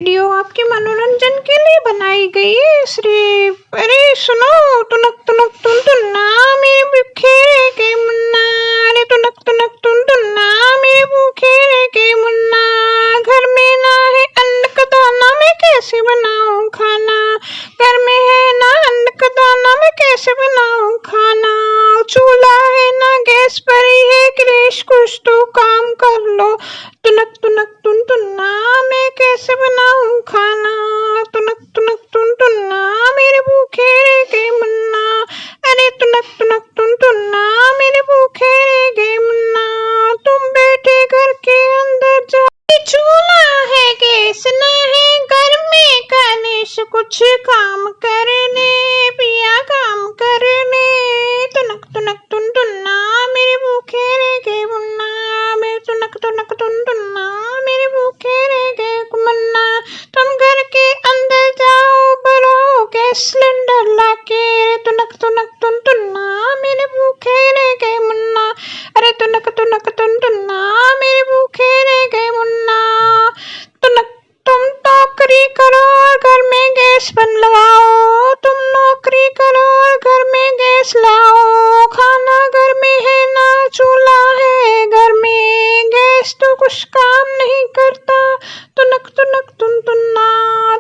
Video आपके मनोरंजन के लिए बनाई गई है सिर्फ। अरे सुनो, तुनक तुनक तुन तुन्ना मेरे भूखे रह गए मुन्ना। अरे तुनक तुनक तुन तुन्ना मेरे भूखे रह गए मुन्ना। घर में ना है अन्न का दाना, मैं कैसे बनाऊं खाना। घर में है ना अन्न का दाना, मैं कैसे बनाऊं खाना। चूल्हा है ना गैस भरी है, क्लेश कुछ तो काम कर लो। तुनक तुनक तुन तुन्ना मैं कैसे बनाऊं खाना। तुनक तुनक तुन तुन्ना मेरे भूखे रह गए मुन्ना। अरे तुनक तुनक तुन तुन्ना मेरे भूखे रह गए मुन्ना। तुम बैठे घर के अंदर जा, चूल्हा है गैस ना है घर में, कलेश कुछ काम करने पिया काम करने। तुनक तुनक तुन तुन्ना मेरे भूखे रह गए मुन्ना। मैं तुनक तुनक तुन तुन्ना मेरे भूखे रह गए मुन्ना। तुम घर के अंदर जाओ, भरो गैस सिलेंडर लाके। तुनक तुनक तुन तुन्ना मेरे भूखे रह गए मुन्ना। अरे तुनक तुनक तुन तुन्ना मेरे भूखे रह गए मुन्ना। तुनक तुम नौकरी करो और घर में गैस बन लगाओ। तुम नौकरी करो और घर में गैस लाओ। खाना घर में है ना चूल्हा है घर में, गैस तो कुछ काम नहीं करता। तुनक तुनक तुन तुन्ना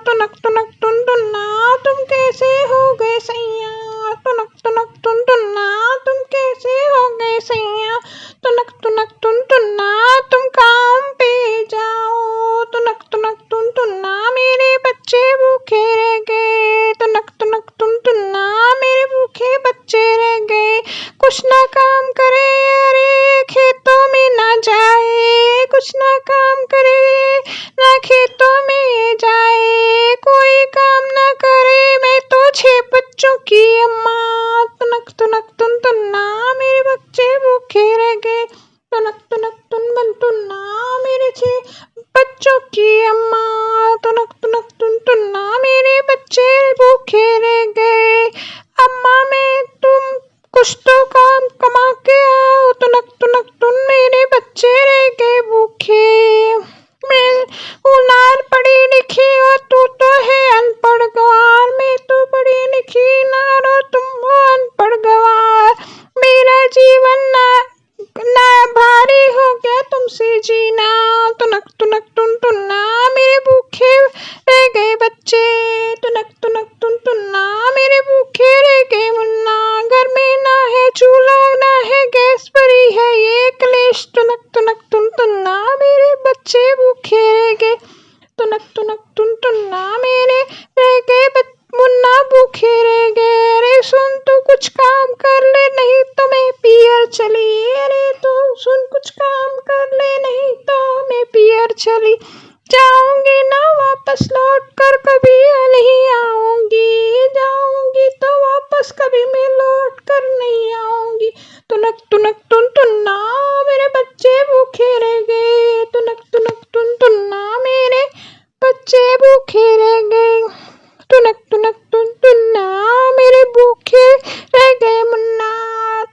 तुनक तुनक तुन तुन्ना तुम कैसे हो गए सैया। तुनक तुनक तुन तुन्ना तुम कैसे हो गए सैया। तुनक तुनक तुन तुन्ना तुम काम पे जाओ। तुनक तुनक तुन तुन्ना मेरे बच्चे भूखे रह गए। तुनक तुनक तुन तुन्ना मेरे भूखे बच्चे रह गए। कुछ ना काम करे, अरे खेतों में ना जाए। कुछ ना काम करे ना खेतों में जाए। कोई काम ना करे, मैं तो 6 बच्चों की अम्मा। तुनक तुनक तुन तुन्ना मेरे बच्चे भूखे रह गए। तुनक तुनक तुन बन तुन्ना मेरे 6 बच्चों की अम्मा। तुनक तुनक तुन तुन्ना मेरे बच्चे भूखे रह गए। अम्मा मैं तुम कुछ तो काम कमा के आओ। तुनक तुनक तुन मेरे बच्चे रह गए भूखे। मैं उनार पढ़ी लिखी और तू तो है अनपढ़ गवार। मैं तो पढ़ी लिखी नार और तुम हो अनपढ़ गवार। मेरा जीवन ना भारी हो गया तुमसे जीना। तुनक तुनक तुन तुन्ना मेरे भूखे रह गए बच्चे। तुनक तुनक तुन तुन्ना मेरे भूखे रह गए मुन्ना। घर में ना है चूल्हा ना है गैस भरी है ये क्लेश। तुनक तुनक तुन तुन्ना मेरे बच्चे भूखे रह गए। तुनक तुनक तुन तुन्ना मेरे रह गए मुन्ना भूखे रह गए। अरे सुन तू कुछ काम कर ले, नहीं तो मैं पियर चली। अरे तू सुन कुछ काम कर ले, नहीं तो मैं पियर चली जाऊंगी ना वापस लौट कर कभी नहीं आऊंगी। जाऊंगी तो वापस कभी मैं लौट कर नहीं आऊंगी। तुनक तुनक तुन तुन्ना मेरे बच्चे भूखे रह गए। तुनक तुनक तुन तुन्ना मेरे बच्चे भूखे रह गए। तुनक तुनक तुन तुन्ना मेरे भूखे रह गए मुन्ना।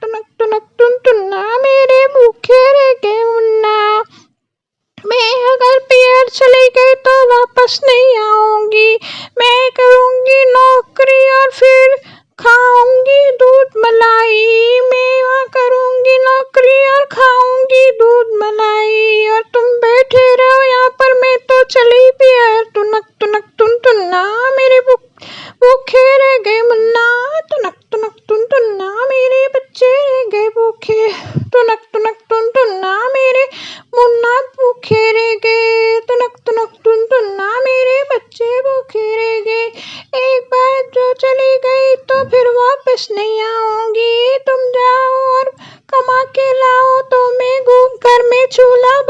तुनक तुनक तुन तुन्ना मेरे भूखे रह गए मुन्ना। मैं अगर पियर चली गई तो वापस नहीं आऊंगी। मैं करूंगी नौकरी और फिर खाऊंगी दूध मलाई। मैं वहाँ करूंगी नौकरी और खाऊंगी दूध मलाई। और तुम बैठे रहो यहाँ पर, मैं तो चली पियर। तुनक तुनक तुन तुन्ना मेरे भूखे रह गए मुन्ना। तुनक तुनक तुन तुन्ना मेरे बच्चे रह गए भूखे। तुनक तुनक तुन तुन्ना मेरे मुन्ना भूखे रह गए। तुनक तुनक तुन तुन्ना मेरे बच्चे भूखे रह गए। एक बार जो चली गई तो फिर वापस नहीं आऊंगी। तुम जाओ और कमा के लाओ तो मैं घर में चूल्हा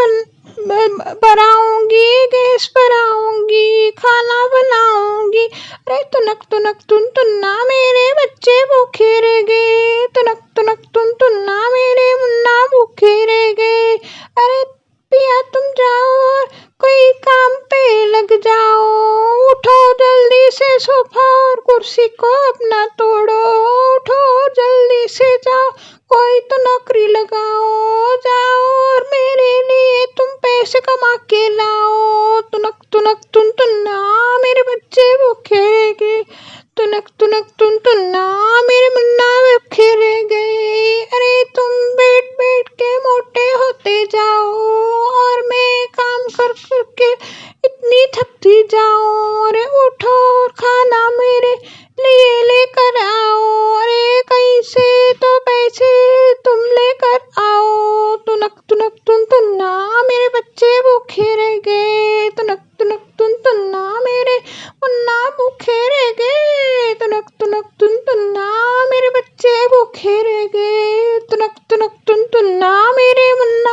बनाऊंगी, गैस भराऊंगी, खाना बनाऊंगी। अरे तुनक तुनक तुन तुन्ना मेरे बच्चे भूखे रह गए। तुनक तुनक तुन तुन्ना मेरे मुन्ना भूखे रह गए। अरे पिया तुम जाओ और कोई काम पे लग जाओ। उठो जल्दी से सोफा और कुर्सी को अपना तोड़ो। उठो जल्दी से जाओ, कोई तो नौकरी लगाओ। जाओ और मेरे लिए तुम पैसे कमा के लाओ। तुनक तुनक तुन तुन्ना तुनक तुनक तुन तुन्ना मेरे मुन्ना।